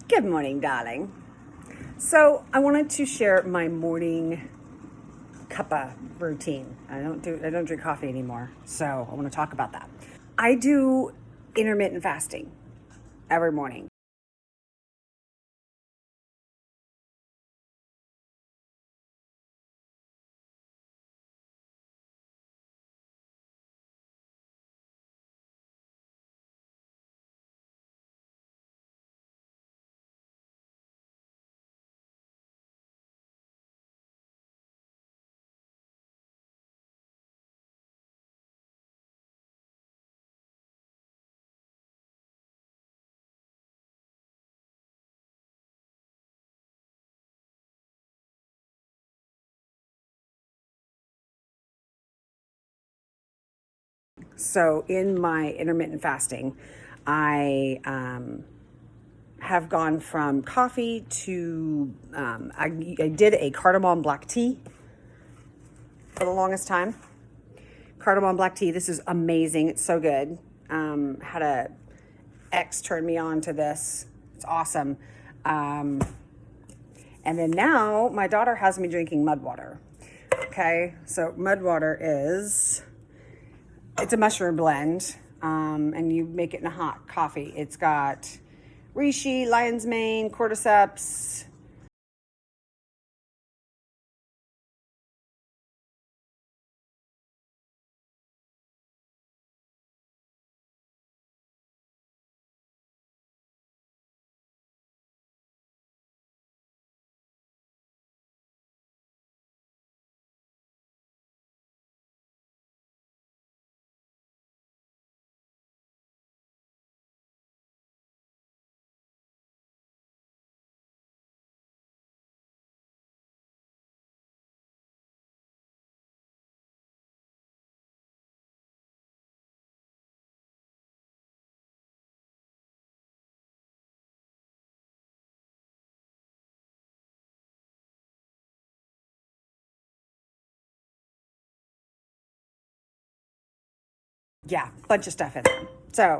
Good morning, darling. So I wanted to share my morning cuppa routine. I don't drink coffee anymore, so I want to talk about that. I do intermittent fasting every morning. So in my intermittent fasting, I have gone from coffee to I did a cardamom black tea for the longest time. Cardamom black tea. This is amazing. It's so good. Had a ex turn me on to this. It's awesome. And then now my daughter has me drinking mud water. Okay, so mud water it's a mushroom blend, and you make it in a hot coffee. It's got reishi, lion's mane, cordyceps. Yeah, bunch of stuff in there.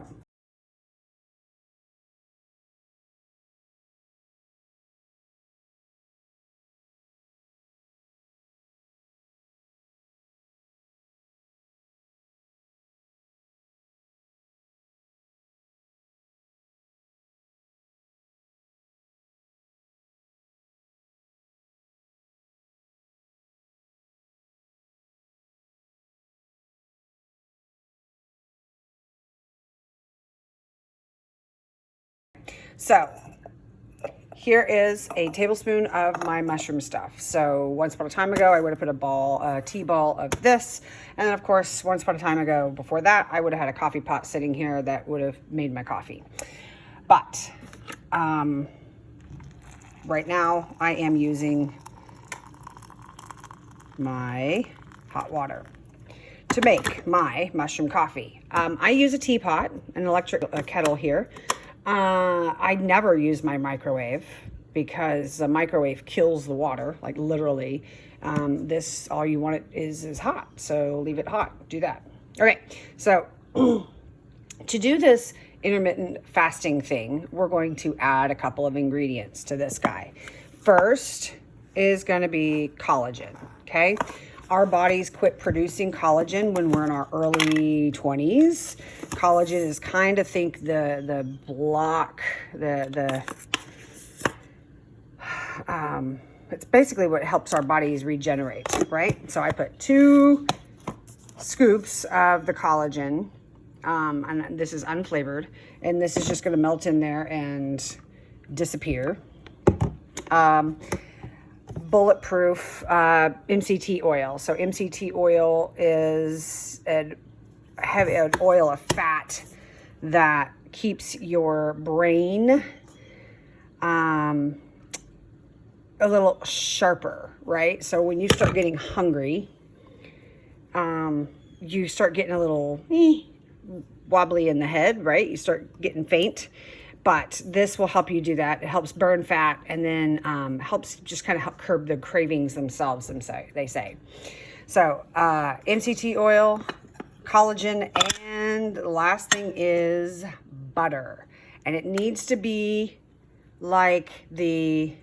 So here is a tablespoon of my mushroom stuff. So once upon a time ago, I would have put a tea ball of this. And then of course, once upon a time ago, before that, I would have had a coffee pot sitting here that would have made my coffee. But right now I am using my hot water to make my mushroom coffee. I use a teapot, an electric kettle here. I never use my microwave because the microwave kills the water, like literally. This, all you want it is hot, so leave it hot. Do that. Okay, so to do this intermittent fasting thing, we're going to add a couple of ingredients to this guy. First is going to be collagen, okay? Our bodies quit producing collagen when we're in our early 20s. Collagen is kind of, think the block, it's basically what helps our bodies regenerate, right? So I put 2 scoops of the collagen, and this is unflavored, and this is just going to melt in there and disappear. Bulletproof MCT oil. So MCT oil is an oil of fat that keeps your brain a little sharper, right? So when you start getting hungry, you start getting a little wobbly in the head, right? You start getting faint. But this will help you do that. It helps burn fat, and then helps just kind of help curb the cravings themselves, they say. So MCT oil, collagen, and the last thing is butter. And it needs to be like the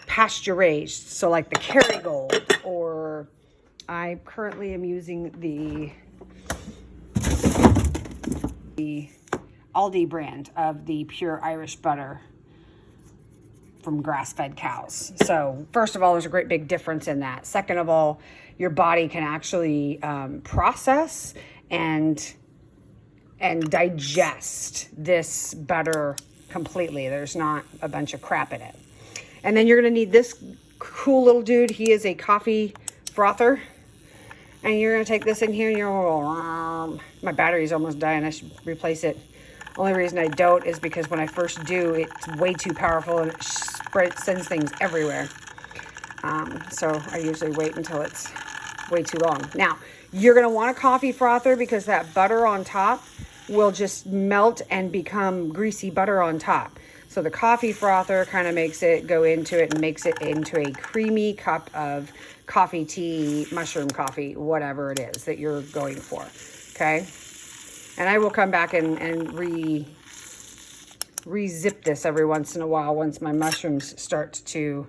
pasture raised, so like the Kerrygold, or I currently am using the Aldi brand of the pure Irish butter from grass-fed cows. So first of all, there's a great big difference in that. Second of all, your body can actually process and digest this butter completely. There's not a bunch of crap in it. And then you're going to need this cool little dude. He is a coffee frother. And you're going to take this in here and you're, my battery's almost dying. I should replace it. Only reason I don't is because when I first do, it's way too powerful and it sends things everywhere. So I usually wait until it's way too long. Now, you're going to want a coffee frother because that butter on top will just melt and become greasy butter on top. So the coffee frother kind of makes it go into it and makes it into a creamy cup of coffee, tea, mushroom coffee, whatever it is that you're going for. Okay. And I will come back and re-zip this every once in a while once my mushrooms start to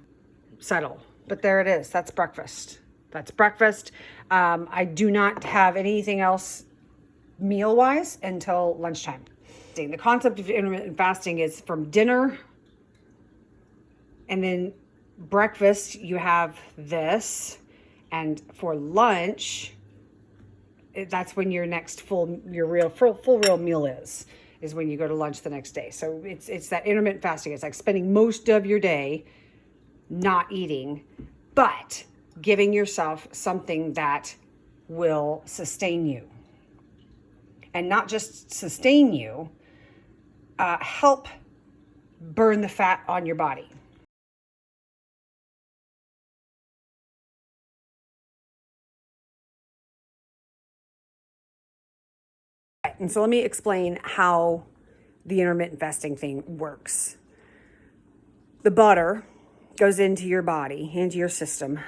settle. But there it is. That's breakfast. That's breakfast. I do not have anything else meal-wise until lunchtime. The concept of intermittent fasting is from dinner and then breakfast you have this, and for lunch that's when your next full real meal is when you go to lunch the next day. So it's that intermittent fasting. It's like spending most of your day not eating, but giving yourself something that will sustain you. And not just sustain you, help burn the fat on your body. And so let me explain how the intermittent fasting thing works. The butter goes into your body, into your system,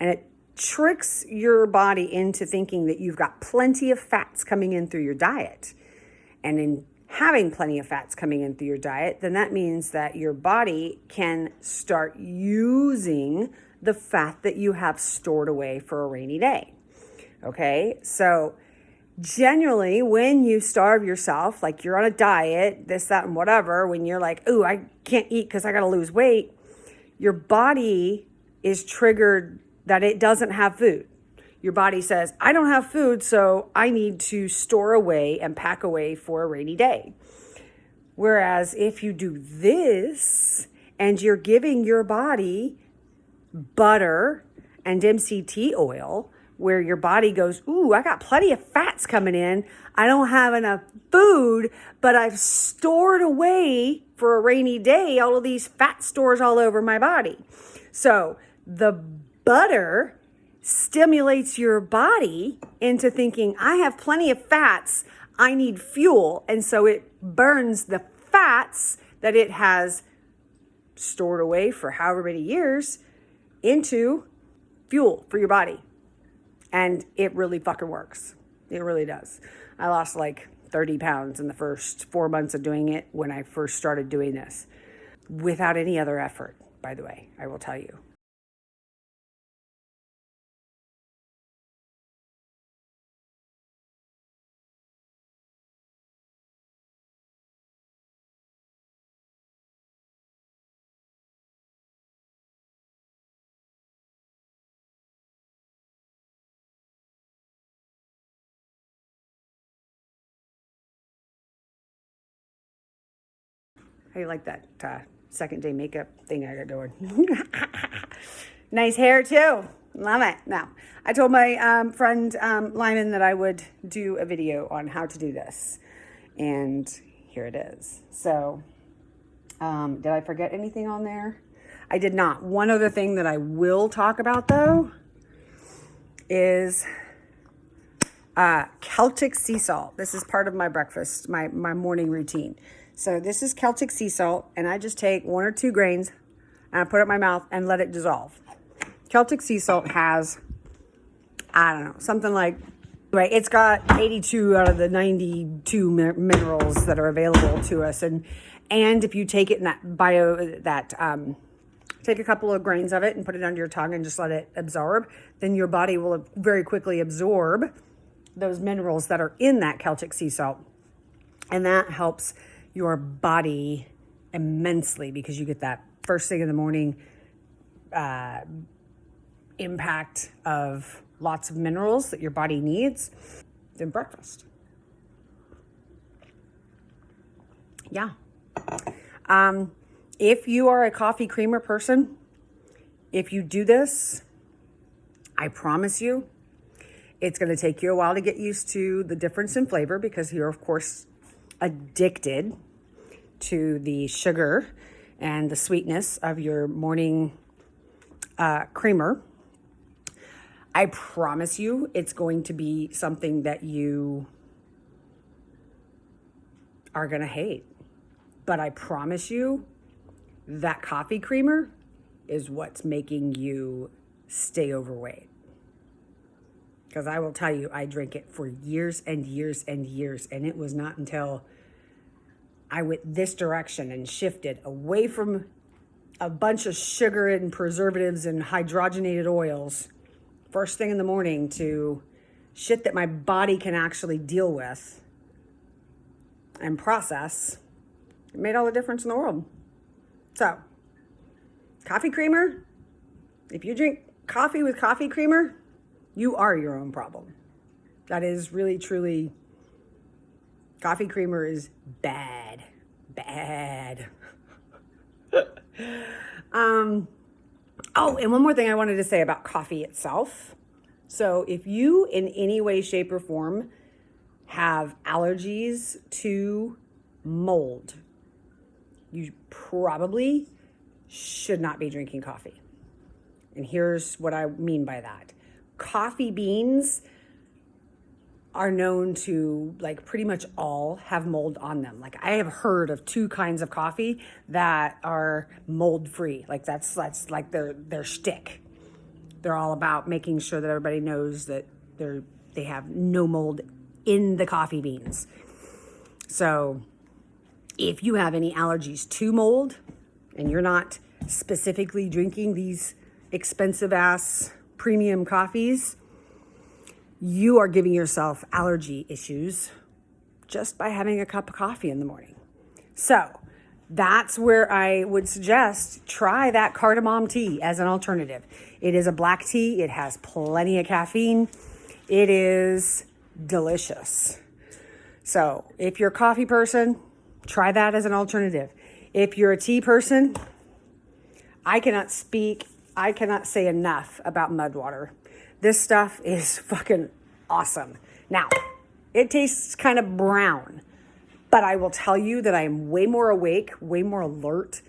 and it tricks your body into thinking that you've got plenty of fats coming in through your diet. And in having plenty of fats coming in through your diet, then that means that your body can start using the fat that you have stored away for a rainy day. Okay, so generally when you starve yourself, like you're on a diet, this, that, and whatever, when you're like, ooh, I can't eat because I got to lose weight, your body is triggered that it doesn't have food. Your body says, I don't have food, so I need to store away and pack away for a rainy day. Whereas if you do this and you're giving your body butter and MCT oil, where your body goes, ooh, I got plenty of fats coming in. I don't have enough food, but I've stored away for a rainy day all of these fat stores all over my body. So the butter stimulates your body into thinking, I have plenty of fats, I need fuel. And so it burns the fats that it has stored away for however many years into fuel for your body. And it really fucking works. It really does. I lost like 30 pounds in the first 4 months of doing it when I first started doing this, without any other effort, by the way, I will tell you. How do you like that second day makeup thing I got going? Nice hair too. Love it. Now, I told my friend Lyman that I would do a video on how to do this. And here it is. So, did I forget anything on there? I did not. One other thing that I will talk about though is Celtic sea salt. This is part of my breakfast, my morning routine. So this is Celtic sea salt, and I just take 1 or 2 grains and I put it in my mouth and let it dissolve. Celtic sea salt has, I don't know, something like Right, it's got 82 out of the 92 minerals that are available to us, and if you take it in take a couple of grains of it and put it under your tongue and just let it absorb, then your body will very quickly absorb those minerals that are in that Celtic sea salt, and that helps your body immensely because you get that first thing in the morning impact of lots of minerals that your body needs in breakfast. Yeah. If you are a coffee creamer person, if you do this, I promise you, it's going to take you a while to get used to the difference in flavor because you're, of course, addicted to the sugar and the sweetness of your morning creamer. I promise you it's going to be something that you are going to hate. But I promise you that coffee creamer is what's making you stay overweight. Because I will tell you, I drank it for years and years and years. And it was not until I went this direction and shifted away from a bunch of sugar and preservatives and hydrogenated oils first thing in the morning to shit that my body can actually deal with and process. It made all the difference in the world. So, coffee creamer, if you drink coffee with coffee creamer, you are your own problem. That is really, truly, coffee creamer is bad. Bad. Oh, and one more thing I wanted to say about coffee itself. So if you in any way, shape, or form have allergies to mold, you probably should not be drinking coffee. And here's what I mean by that. Coffee beans are known to, like, pretty much all have mold on them. Like, I have heard of 2 kinds of coffee that are mold free. Like, that's like their shtick. They're all about making sure that everybody knows that they have no mold in the coffee beans. So if you have any allergies to mold and you're not specifically drinking these expensive ass premium coffees, you are giving yourself allergy issues just by having a cup of coffee in the morning. So that's where I would suggest try that cardamom tea as an alternative. It is a black tea. It has plenty of caffeine. It is delicious. So if you're a coffee person, try that as an alternative. If you're a tea person, I cannot say enough about mud water. This stuff is fucking awesome. Now, it tastes kind of brown, but I will tell you that I am way more awake, way more alert,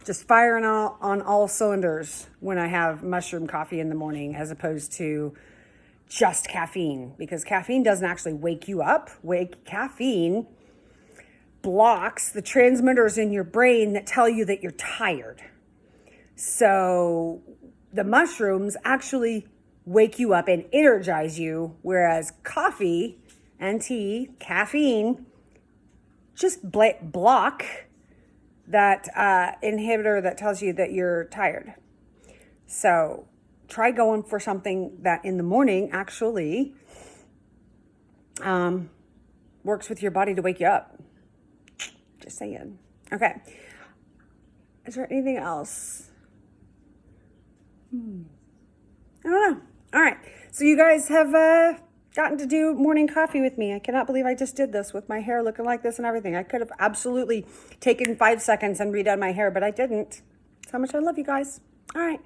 just firing on all cylinders when I have mushroom coffee in the morning as opposed to just caffeine, because caffeine doesn't actually wake you up. Caffeine blocks the transmitters in your brain that tell you that you're tired. So the mushrooms actually wake you up and energize you, whereas coffee and tea, caffeine, just block that inhibitor that tells you that you're tired. So try going for something that in the morning actually works with your body to wake you up. Just saying. Okay. Is there anything else? I don't know. All right. So you guys have gotten to do morning coffee with me. I cannot believe I just did this with my hair looking like this and everything. I could have absolutely taken 5 seconds and redone my hair, but I didn't. That's how much I love you guys. All right.